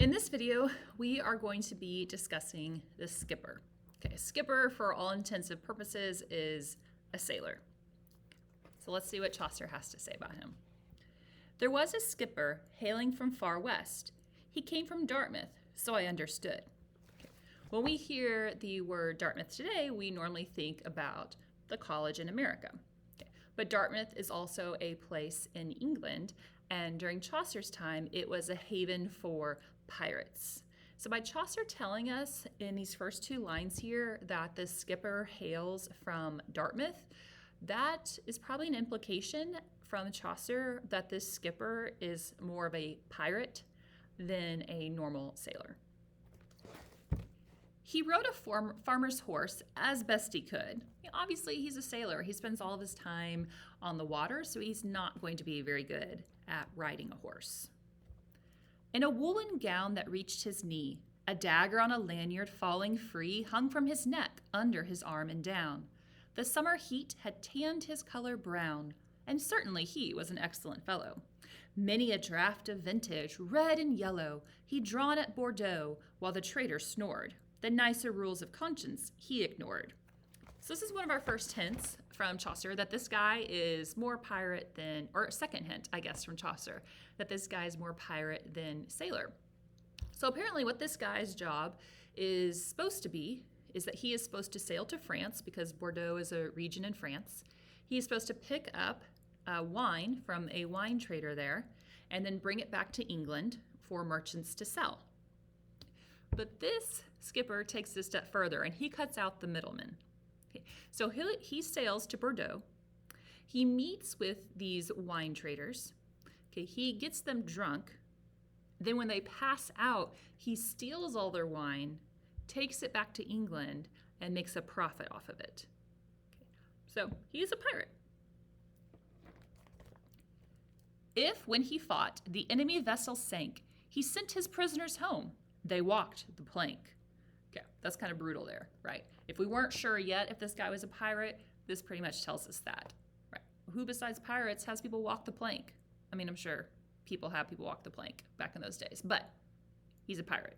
In this video, we are going to be discussing the skipper. Okay, a skipper, for all intensive purposes, is a sailor. So let's see what Chaucer has to say about him. There was a skipper hailing from far west. He came from Dartmouth, so I understood. Okay. When we hear the word Dartmouth today, we normally think about the college in America. Okay. But Dartmouth is also a place in England, and during Chaucer's time, it was a haven for pirates. So by Chaucer telling us in these first two lines here that the skipper hails from Dartmouth, that is probably an implication from Chaucer that this skipper is more of a pirate than a normal sailor. He rode a farmer's horse as best he could. Obviously, he's a sailor. He spends all of his time on the water, so he's not going to be very good at riding a horse. In a woolen gown that reached his knee, a dagger on a lanyard falling free hung from his neck, under his arm and down. The summer heat had tanned his color brown, and certainly he was an excellent fellow. Many a draught of vintage, red and yellow, he drawn at Bordeaux, while the trader snored. The nicer rules of conscience he ignored. So this is one of our first hints from Chaucer that this guy is more pirate than, or second hint, I guess, from Chaucer, that this guy is more pirate than sailor. So apparently what this guy's job is supposed to be is that he is supposed to sail to France, because Bordeaux is a region in France. He is supposed to pick up wine from a wine trader there and then bring it back to England for merchants to sell. But this skipper takes it a step further, and he cuts out the middleman. Okay. So he sails to Bordeaux. He meets with these wine traders. Okay. He gets them drunk. Then when they pass out, he steals all their wine, takes it back to England, and makes a profit off of it. Okay. So he's a pirate. If, when he fought, the enemy vessel sank, he sent his prisoners home, they walked the plank. Okay, that's kind of brutal there, right? If we weren't sure yet if this guy was a pirate, this pretty much tells us that, right? Who besides pirates has people walk the plank? I mean, I'm sure people have people walk the plank back in those days, but he's a pirate.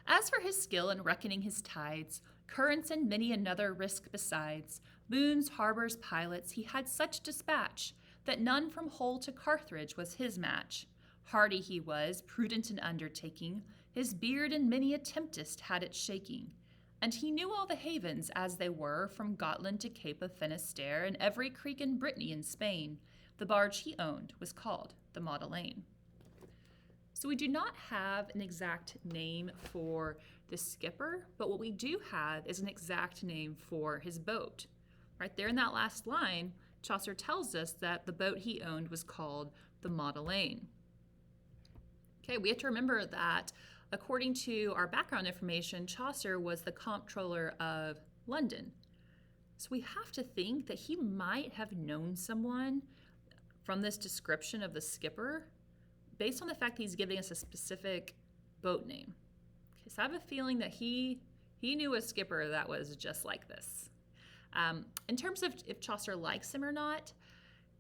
As for his skill in reckoning his tides, currents and many another risk besides, moons, harbors, pilots, he had such dispatch that none from Hull to Carthage was his match. Hardy he was, prudent in undertaking, his beard in many a tempest had it shaking. And he knew all the havens as they were, from Gotland to Cape of Finisterre, and every creek in Brittany and Spain. The barge he owned was called the Madeleine. So we do not have an exact name for the skipper, but what we do have is an exact name for his boat. Right there in that last line, Chaucer tells us that the boat he owned was called the Madeleine. Okay, we have to remember that according to our background information, Chaucer was the comptroller of London. So we have to think that he might have known someone from this description of the skipper based on the fact that he's giving us a specific boat name. Okay, so I have a feeling that he knew a skipper that was just like this. In terms of if Chaucer likes him or not,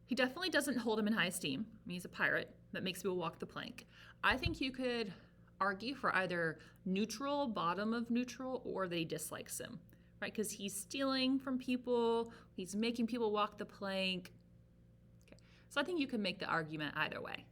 he definitely doesn't hold him in high esteem. I mean, he's a pirate that makes people walk the plank. I think you could argue for either neutral, bottom of neutral, or that he dislikes him, right? Because he's stealing from people, he's making people walk the plank. Okay. So I think you can make the argument either way.